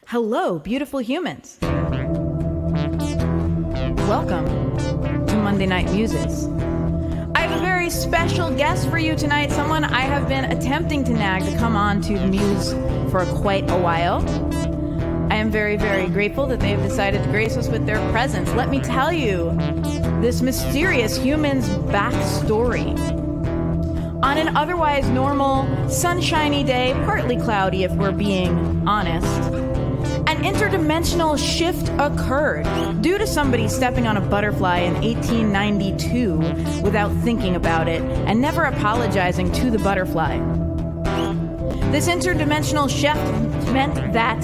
Hello, beautiful humans. Welcome to Monday Night Muses. I have a very special guest for you tonight, someone I have been attempting to nag to come on to the Muse for quite a while. I am very, very grateful that they have decided to grace us with their presence. Let me tell you this mysterious human's backstory. On an otherwise normal, sunshiny day, partly cloudy if we're being honest, an interdimensional shift occurred due to somebody stepping on a butterfly in 1892 without thinking about it and never apologizing to the butterfly. This interdimensional shift meant that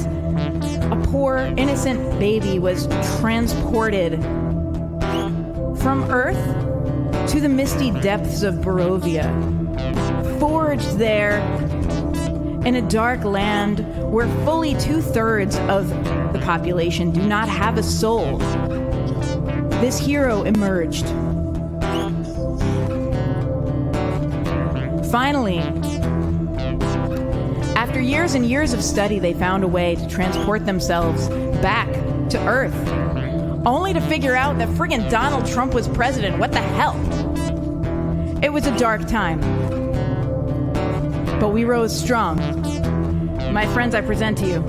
a poor, innocent baby was transported from Earth to the misty depths of Barovia, forged there in a dark land where fully 2/3 of the population do not have a soul. This hero emerged. Finally, after years and years of study, they found a way to transport themselves back to Earth, only to figure out that friggin' Donald Trump was president. What the hell? It was a dark time, but we rose strong. My friends, I present to you.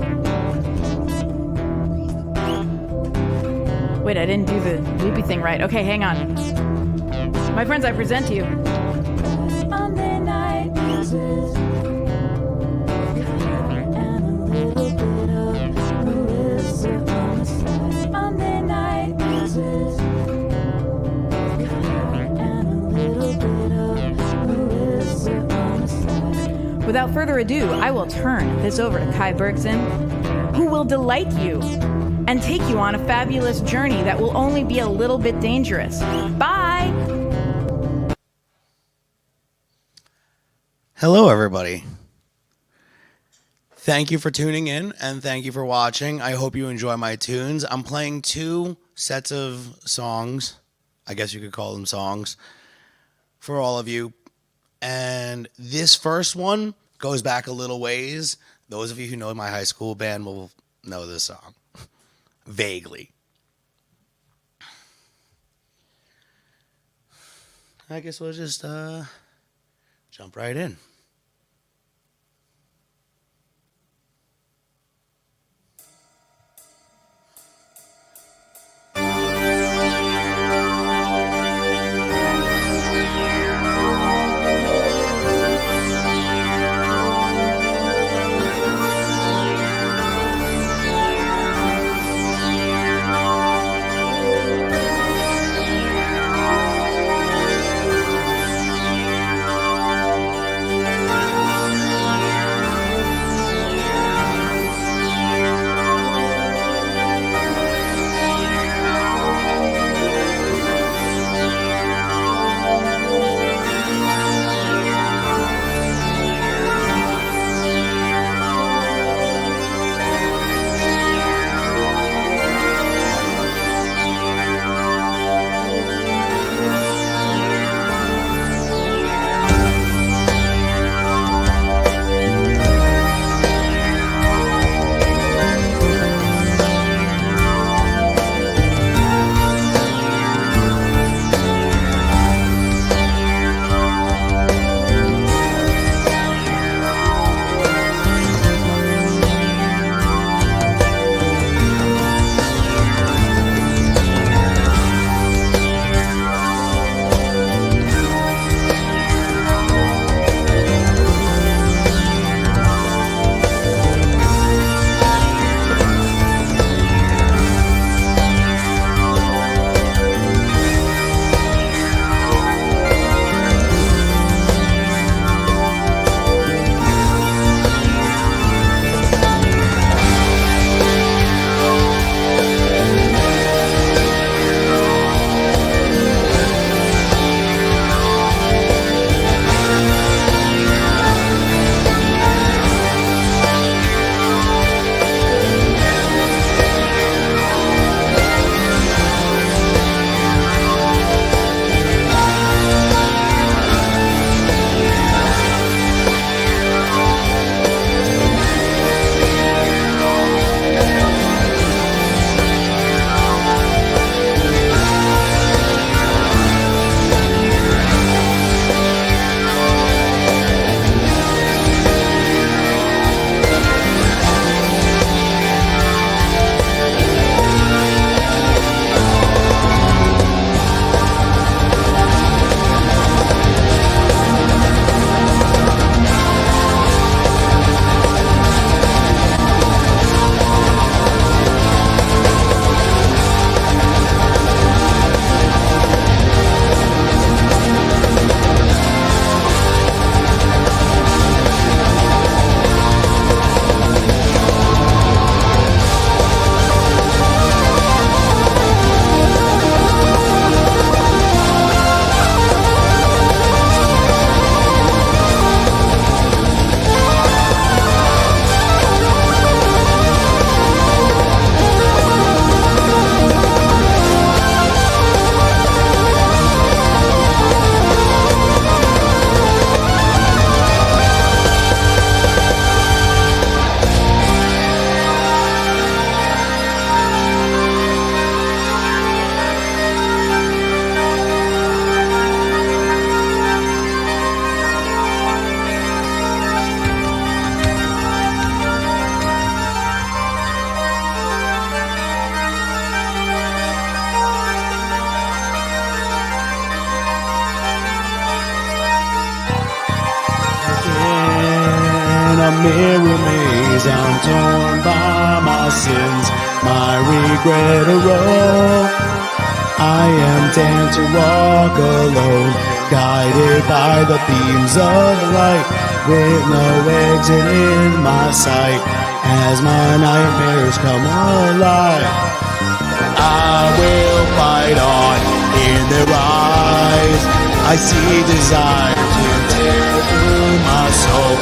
Wait, I didn't do the loopy thing right. Okay, hang on. My friends, I present to you. Monday Night Muses. Monday Night Muses. Without further ado, I will turn this over to Kai Bergsohn, who will delight you and take you on a fabulous journey that will only be a little bit dangerous. Bye! Hello, everybody. Thank you for tuning in, and thank you for watching. I hope you enjoy my tunes. I'm playing 2 sets of songs, I guess you could call them songs, for all of you. And this first one goes back a little ways. Those of you who know my high school band will know this song. Vaguely. I guess we'll just jump right in. mirror maze. I'm torn by my sins, my regret a roll. I am damned to walk alone, guided by the beams of light, with no exit in my sight, as my nightmares come alive. I will fight on in their eyes. I see desire to tear through my soul.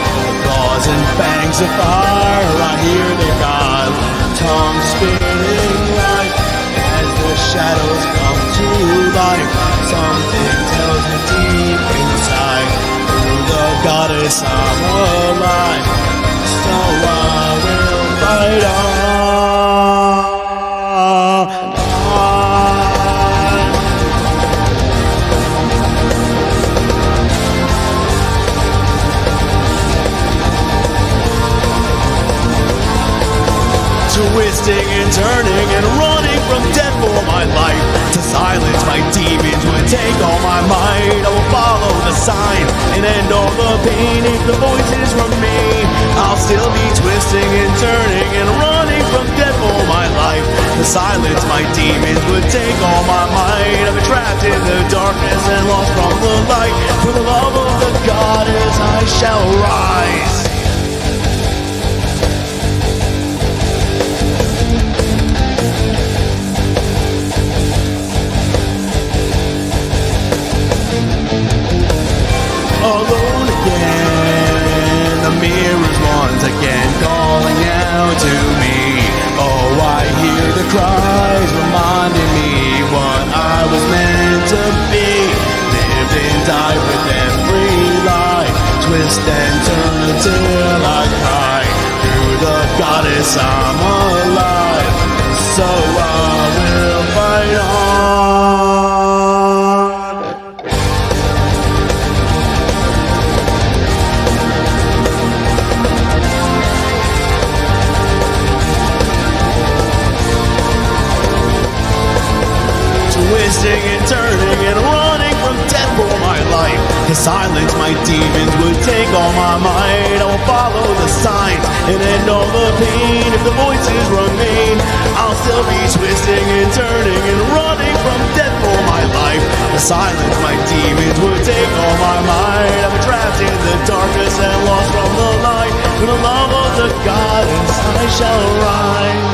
Claws and fangs of fire, I hear their God, tongue spitting light. As the shadows come to life, something tells me deep inside, through the goddess I'm alive. So I will fight on. Twisting and turning and running from death for my life. To silence my demons would take all my might. I will follow the sign and end all the pain. If the voices remain, I'll still be twisting and turning and running from death for my life. To silence my demons would take all my might. I've been trapped in the darkness and lost from the light. For the love of the goddess I shall rise. Alone again, the mirrors once again calling out to me. Oh, I hear the cries reminding me what I was meant to be. Lived and died with every lie, twist and turn until I cry. Through the goddess I'm alive, so I will fight on. Twisting and turning and running from death for my life. To silence my demons would take all my might. I will follow the signs and end all the pain. If the voices remain, I'll still be twisting and turning and running from death for my life. To silence my demons would take all my might. I'm trapped in the darkness and lost from the light. For the love of the goddess I shall rise.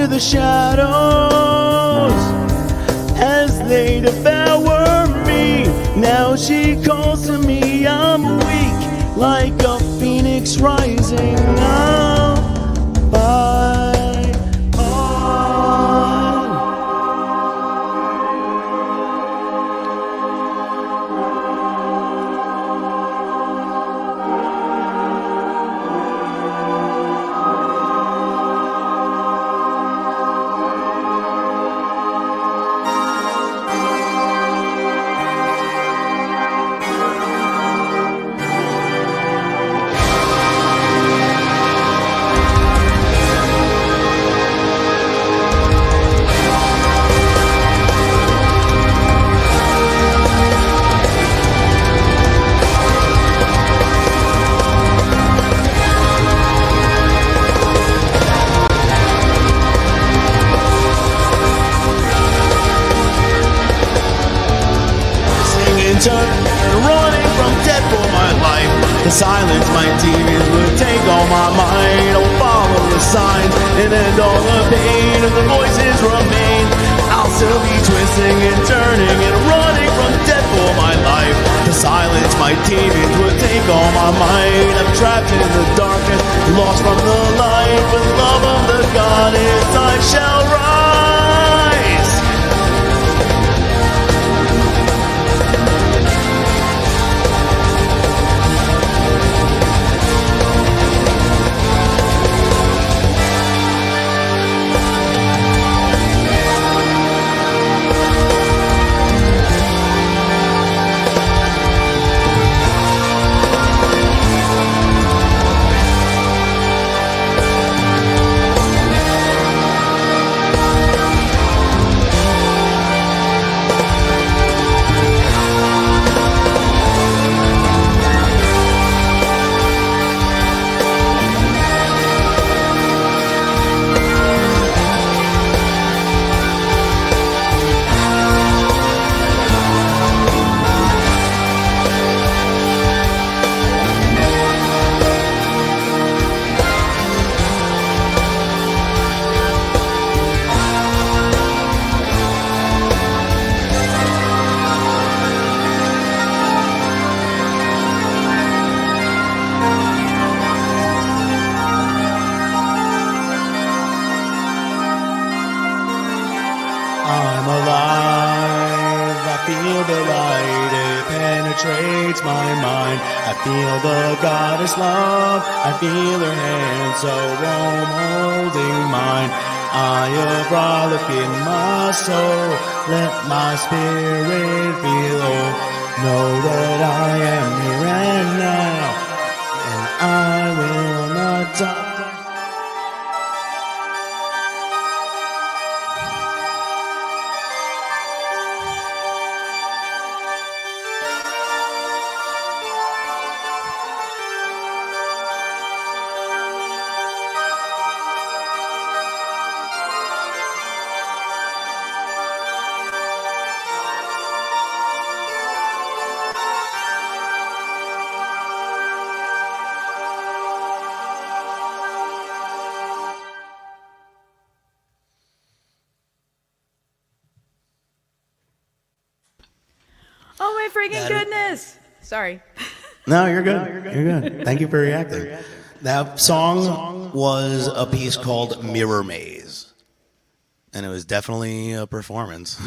The shadows as they devour me. Now she calls to me, I'm weak like a phoenix rising up. Fight on. turning and running from death for my life. To silence my demons would take all my mind. I'll follow the signs and end all the pain. If the voices remain, I'll still be twisting and turning and running from death for my life. To silence my demons would take all my might. I'm trapped in the darkness, lost from the light. With love of the goddess I shall rise. I'm alive, I feel the light, it penetrates my mind. I feel the goddess love, I feel her hand so warm holding mine. I have frolic in my soul, let my spirit feel whole. Know that I am here and now, and I will not die. Oh my freaking goodness! Sorry. No, you're good. You're good. Thank you for reacting. That song was a piece called Mirror Maze, and it was definitely a performance.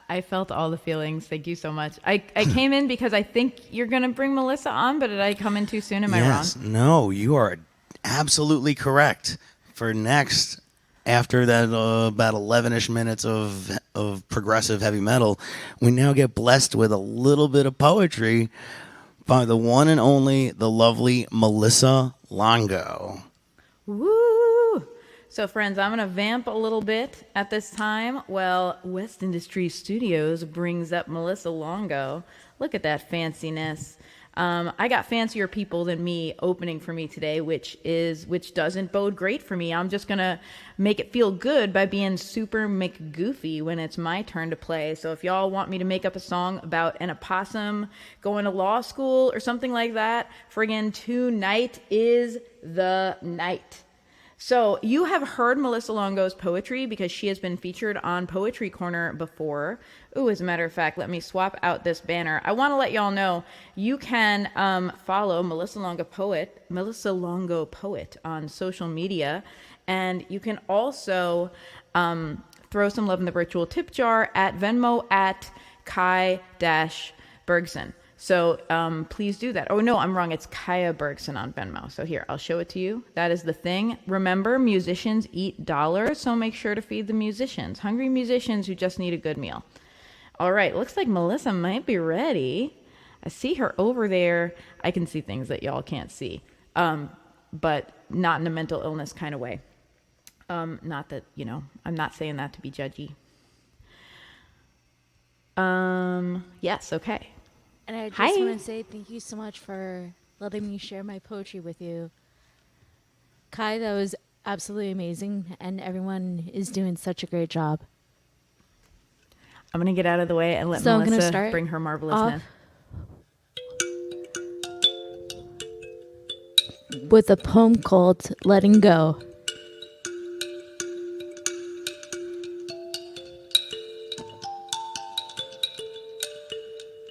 I felt all the feelings. Thank you so much. I came in because I think you're going to bring Melissa on, but did I come in too soon? Am I wrong? No, you are absolutely correct. For next, after that about 11-ish minutes of progressive heavy metal, we now get blessed with a little bit of poetry by the one and only, the lovely Melissa Longo. Woo! So, friends, I'm going to vamp a little bit at this time. Well, West Industry Studios brings up Melissa Longo. Look at that fanciness. I got fancier people than me opening for me today, which doesn't bode great for me. I'm just gonna make it feel good by being super McGoofy when it's my turn to play. So if y'all want me to make up a song about an opossum going to law school or something like that, friggin' tonight is the night. So you have heard Melissa Longo's poetry because she has been featured on Poetry Corner before. Ooh, as a matter of fact, let me swap out this banner. I want to let y'all know you can follow Melissa Longo Poet on social media, and you can also throw some love in the virtual tip jar at Venmo at Kai-Bergsohn. So please do that. Oh, no, I'm wrong. It's Kaya Bergsohn on Venmo. So here, I'll show it to you. That is the thing. Remember, musicians eat dollars, so make sure to feed the musicians. Hungry musicians who just need a good meal. All right, looks like Melissa might be ready. I see her over there. I can see things that y'all can't see, but not in a mental illness kind of way. Not that, I'm not saying that to be judgy. Yes, okay. And I just Hi. want to say thank you so much for letting me share my poetry with you. Kai, that was absolutely amazing, and everyone is doing such a great job. I'm going to get out of the way and let So I'm gonna Melissa start bring her marvelousness. With a poem called Letting Go.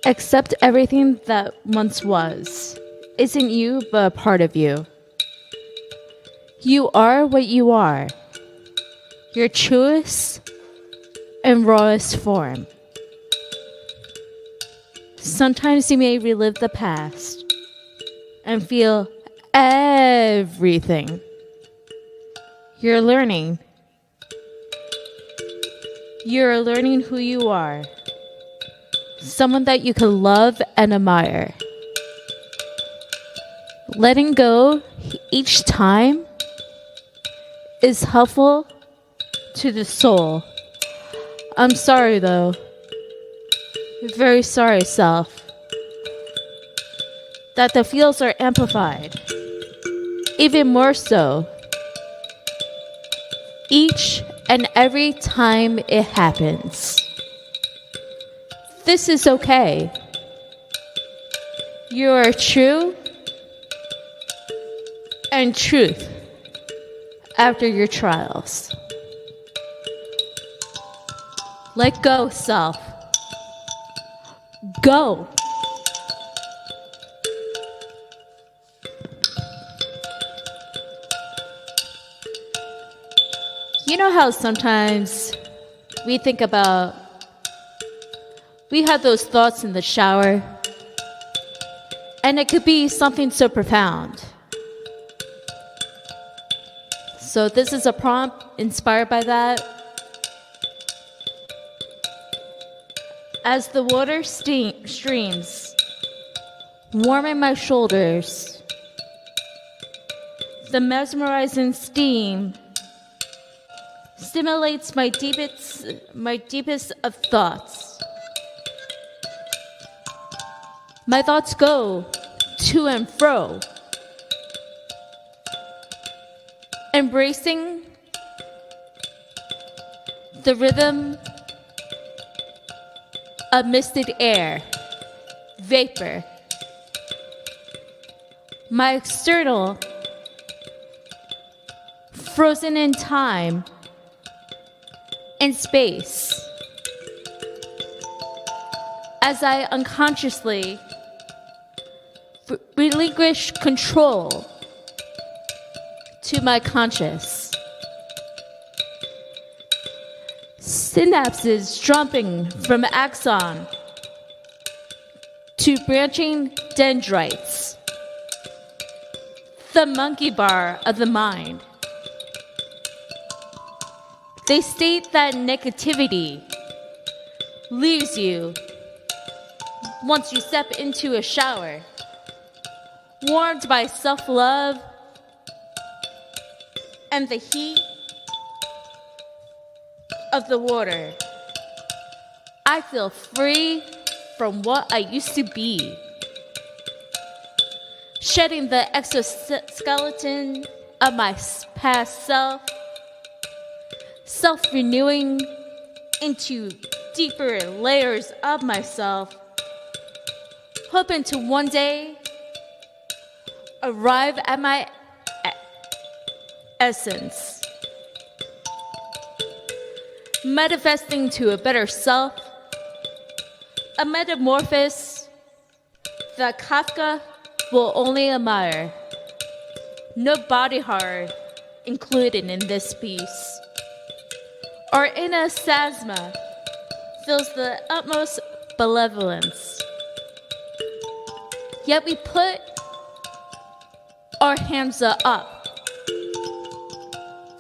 Accept everything that once was. Isn't you, but a part of you. You are what you are. Your truest and rawest form. Sometimes you may relive the past and feel everything. You're learning. You're learning who you are. Someone that you can love and admire. Letting go each time is helpful to the soul. I'm sorry though. Very sorry, self. That the feels are amplified. Even more so. Each and every time it happens. This is okay. You are true and truth after your trials. Let go, self. Go. You know how sometimes we think about, we have those thoughts in the shower, and it could be something so profound. So this is a prompt inspired by that. As the water streams, warming my shoulders, the mesmerizing steam stimulates my deepest of thoughts. My thoughts go to and fro, embracing the rhythm of misted air, vapor. My external, frozen in time and space, as I unconsciously relinquish control to my conscious. Synapses jumping from axon to branching dendrites. The monkey bar of the mind. They state that negativity leaves you once you step into a shower, warmed by self-love and the heat of the water. I feel free from what I used to be, shedding the exoskeleton of my past self-renewing into deeper layers of myself, hoping to one day arrive at my essence, manifesting to a better self, a metamorphosis that Kafka will only admire. No body horror included in this piece. Our inner spasma feels the utmost benevolence. Yet we put our hands up,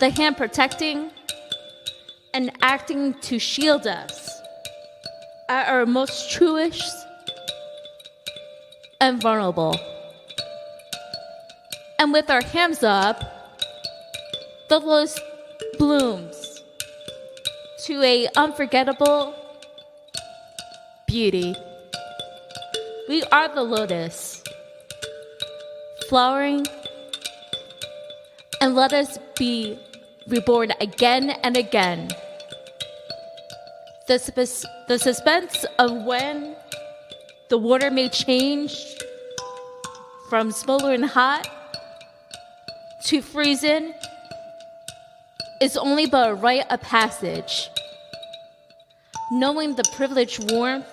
the hand protecting and acting to shield us at our most truest and vulnerable. And with our hands up, the lotus blooms to a unforgettable beauty. We are the lotus, flowering, and let us be reborn again and again. The suspense of when the water may change from smoldering hot to freezing is only but a rite of passage. Knowing the privileged warmth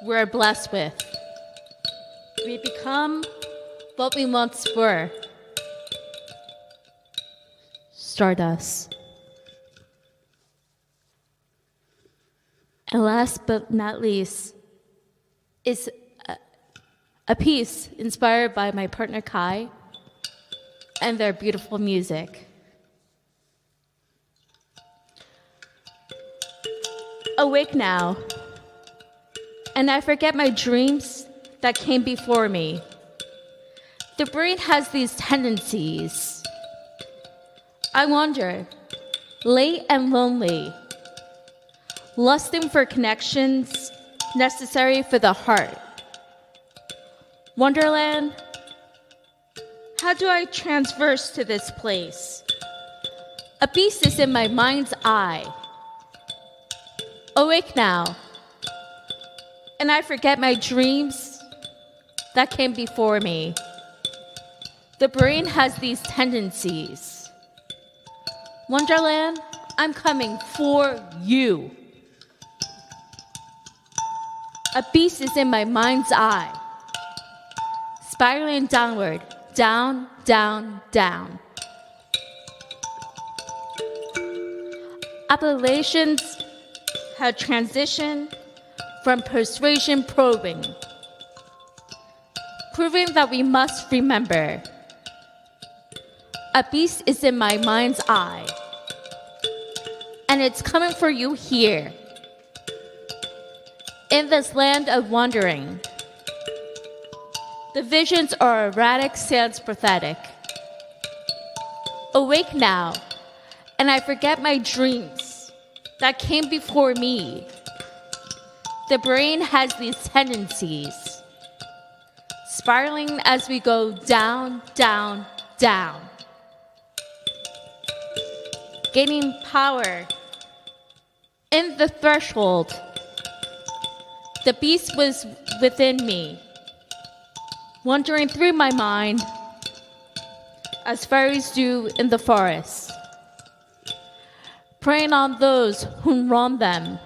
we're blessed with, we become what we once were. Stardust. And last but not least is a piece inspired by my partner Kai and their beautiful music. Awake now, and I forget my dreams that came before me. The brain has these tendencies. I wander, late and lonely, lusting for connections necessary for the heart. Wonderland, how do I transverse to this place? A beast is in my mind's eye. Awake now, and I forget my dreams that came before me. The brain has these tendencies. Wonderland, I'm coming for you. A beast is in my mind's eye, spiraling downward, down, down, down. Appellations have transitioned from persuasion probing, proving that we must remember. A beast is in my mind's eye, and it's coming for you here. In this land of wandering, the visions are erratic, sans pathetic. Awake now, and I forget my dreams that came before me. The brain has these tendencies, spiraling as we go down, down, down. Gaining power in the threshold. The beast was within me, wandering through my mind as fairies do in the forest, preying on those who wrong them,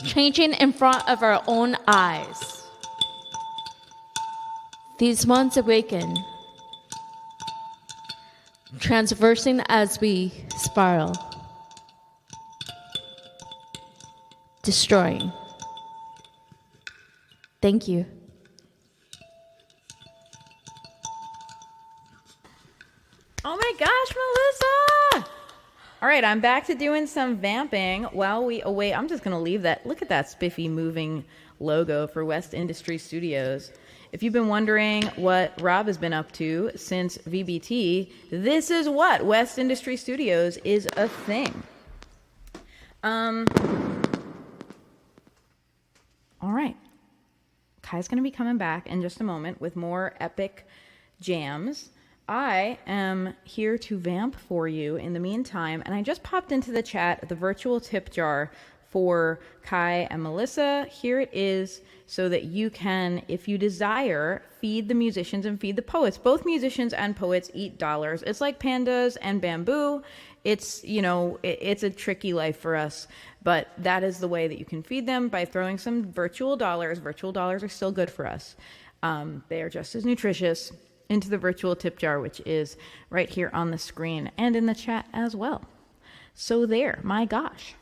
changing in front of our own eyes. These ones awaken, transversing as we spiral, destroying. Thank you. Oh my gosh, Melissa! All right, I'm back to doing some vamping while we await. I'm just going to leave that. Look at that spiffy moving logo for West Industry Studios. If you've been wondering what Rob has been up to since VBT, this is what West Industry Studios is a thing. All right. Kai's going to be coming back in just a moment with more epic jams. I am here to vamp for you in the meantime, and I just popped into the chat the virtual tip jar for Kai and Melissa. Here it is so that you can, if you desire, feed the musicians and feed the poets. Both musicians and poets eat dollars. It's like pandas and bamboo. It's, you know, it's a tricky life for us, but that is the way that you can feed them, by throwing some virtual dollars. Virtual dollars are still good for us. They are just as nutritious into the virtual tip jar, which is right here on the screen and in the chat as well. So there, my gosh.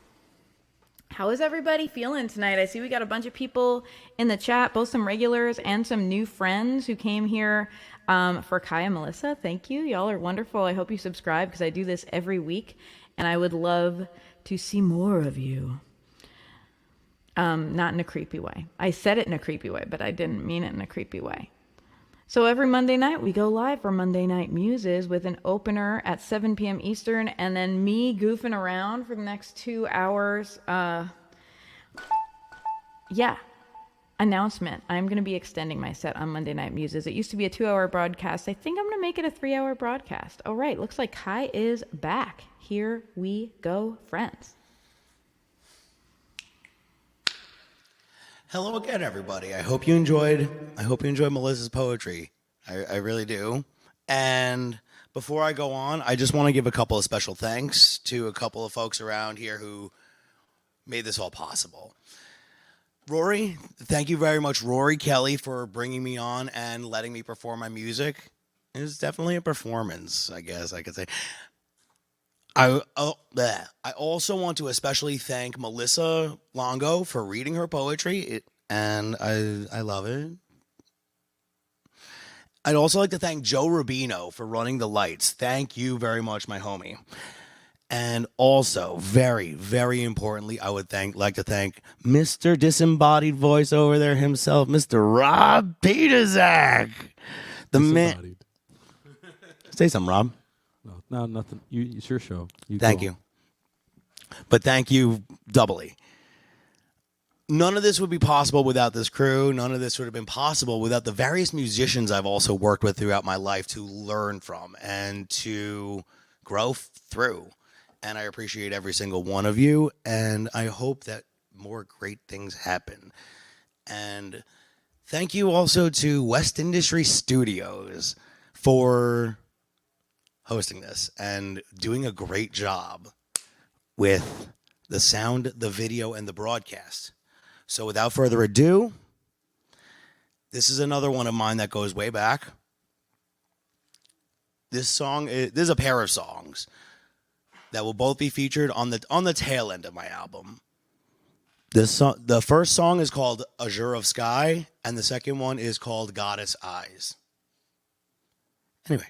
How is everybody feeling tonight? I see we got a bunch of people in the chat, both some regulars and some new friends who came here for Kai and Melissa. Thank you. Y'all are wonderful. I hope you subscribe because I do this every week and I would love to see more of you. Not in a creepy way. I said it in a creepy way, but I didn't mean it in a creepy way. So every Monday night we go live for Monday Night Muses with an opener at 7 p.m. Eastern, and then me goofing around for the next 2 hours. Announcement. I'm going to be extending my set on Monday Night Muses. It used to be a 2-hour broadcast. I think I'm going to make it a 3-hour broadcast. All right, looks like Kai is back. Here we go, friends. Hello again, everybody. I hope you enjoyed Melissa's poetry. I really do. And before I go on, I just want to give a couple of special thanks to a couple of folks around here who made this all possible. Rory, thank you very much, Rory Kelly, for bringing me on and letting me perform my music. It was definitely a performance, I guess I could say. I also want to especially thank Melissa Longo for reading her poetry, and I love it. I'd also like to thank Joe Rubino for running the lights. Thank you very much, my homie. And also, very, very importantly, I would like to thank Mr. Disembodied Voice over there himself, Mr. Rob Peterzak. The man. Say something, Rob. No, nothing. It's your show. Thank you. But thank you doubly. None of this would be possible without this crew. None of this would have been possible without the various musicians I've also worked with throughout my life to learn from and to grow through. And I appreciate every single one of you. And I hope that more great things happen. And thank you also to West Industry Studios for hosting this and doing a great job with the sound, the video, and the broadcast. So without further ado, this is another one of mine that goes way back. This is a pair of songs that will both be featured on the tail end of my album. The first song is called Azure of Sky, and the second one is called Goddess Eyes. Anyway.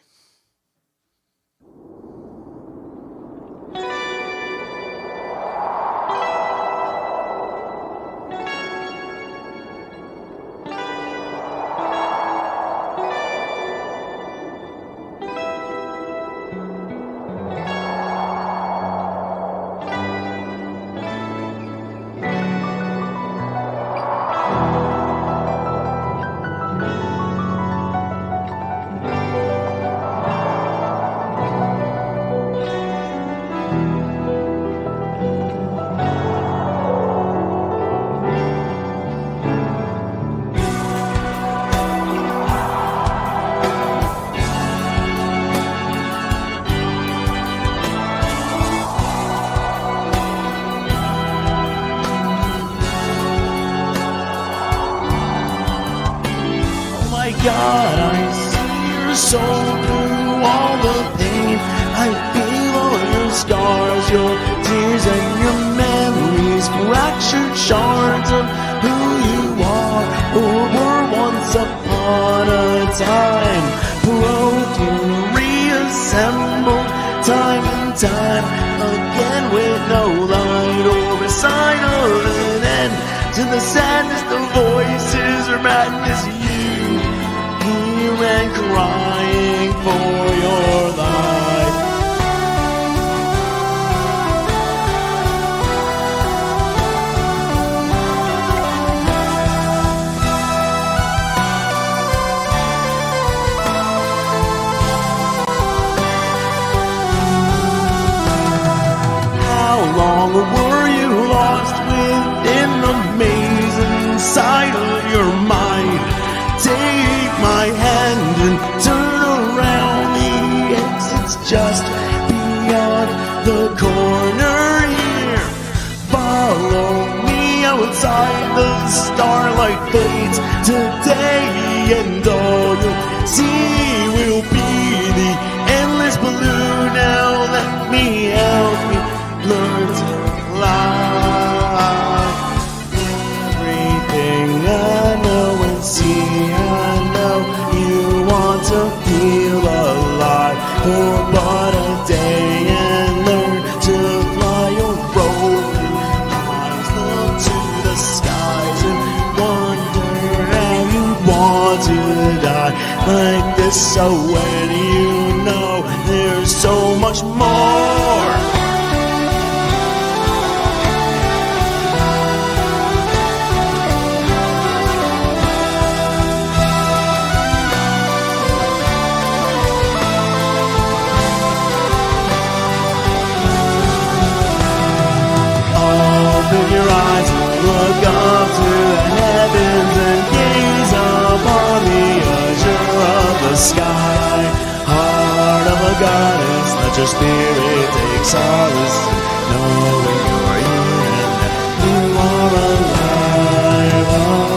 God, I see your soul through all the pain. I feel all your scars, your tears and your memories, fractured shards of who you are or were once upon a time. Broken, reassembled, time and time again with no light or a sign of an end. To the saddest of voices or madness, and crying for your life. How long were you lost within the maze inside of your mind? Take my hand and turn around. The exit's just beyond the corner here. Follow me outside, the starlight fades today, and all you'll see will be the endless blue. Now let me help you learn to fly. Everything I know and see, to feel alive for but a day and learn to fly your broken eyes. Look to the skies and wonder how you want to die like this. So when you know there's so much more. Open your eyes and look up to the heavens. let your spirit take solace knowing you're here and you are alive. Oh.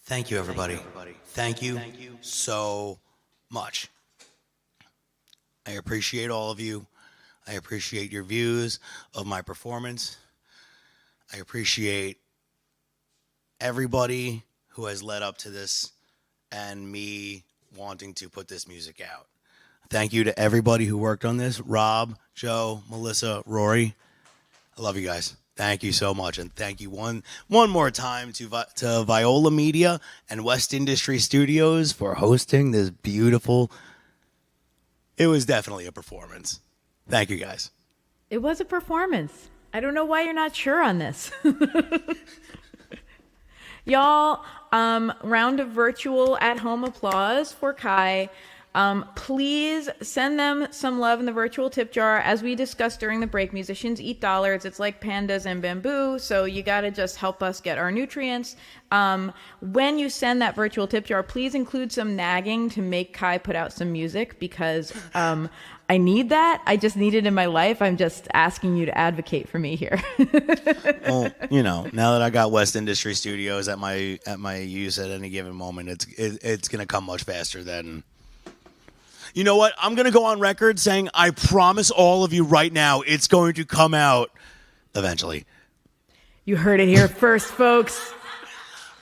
Thank you, everybody. Thank you so much. I appreciate all of you. I appreciate your views of my performance. I appreciate everybody who has led up to this and me wanting to put this music out. Thank you to everybody who worked on this. Rob, Joe, Melissa, Rory. I love you guys. Thank you so much. And thank you one more time to Viola Media and West Industry Studios for hosting this beautiful... It was definitely a performance. Thank you, guys. It was a performance. I don't know why you're not sure on this. Y'all, round of virtual at-home applause for Kai. Please send them some love in the virtual tip jar. As we discussed during the break, musicians eat dollars. It's like pandas and bamboo, so you got to just help us get our nutrients. When you send that virtual tip jar, please include some nagging to make Kai put out some music, because I need that. I just need it in my life. I'm just asking you to advocate for me here. Well, now that I got West Industry Studios at my use at any given moment, it's going to come much faster than... You know what? I'm going to go on record saying I promise all of you right now it's going to come out eventually. You heard it here first, folks.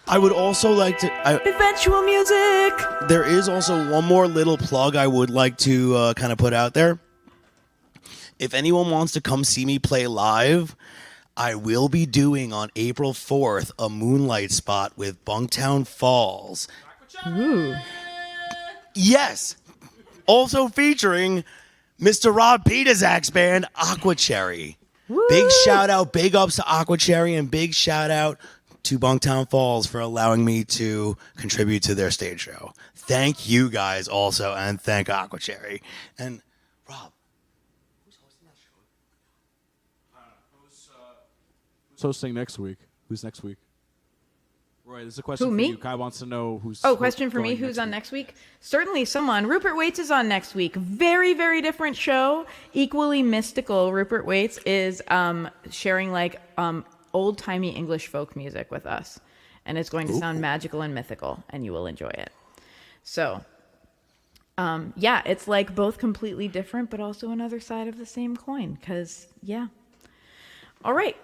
I would also like to... Eventual music! There is also one more little plug I would like to kind of put out there. If anyone wants to come see me play live, I will be doing on April 4th a moonlight spot with Bunktown Falls. Ooh. Yes! Also featuring Mr. Rob Peters' band, Aqua Cherry. Woo! Big shout out, big ups to Aqua Cherry, and big shout out to Bunktown Falls for allowing me to contribute to their stage show. Thank you guys also, and thank Aqua Cherry. And Rob, who's hosting that show? Who's hosting next week? Who's next week? Roy, this is a question Who, for me? you. Kai wants to know who's... Question for me. going Who's on next week? Certainly someone. Rupert Waits is on next week. Very, very different show. Equally mystical. Rupert Waits is sharing old-timey English folk music with us. And it's going to sound magical and mythical, and you will enjoy it. So, it's like both completely different, but also another side of the same coin. Because, yeah. All right.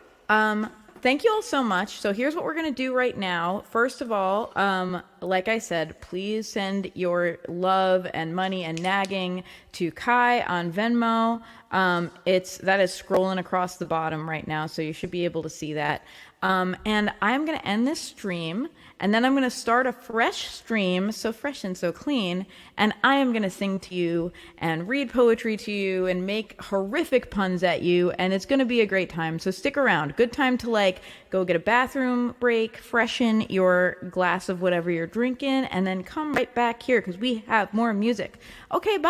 Thank you all so much. So here's what we're going to do right now. First of all, like I said, please send your love and money and nagging to Kai on Venmo. That is scrolling across the bottom right now, so you should be able to see that. And I'm going to end this stream, and then I'm going to start a fresh stream, so fresh and so clean, and I am going to sing to you and read poetry to you and make horrific puns at you, and it's going to be a great time. So stick around. Good time to go get a bathroom break, freshen your glass of whatever you're drinking, and then come right back here because we have more music. Okay, bye.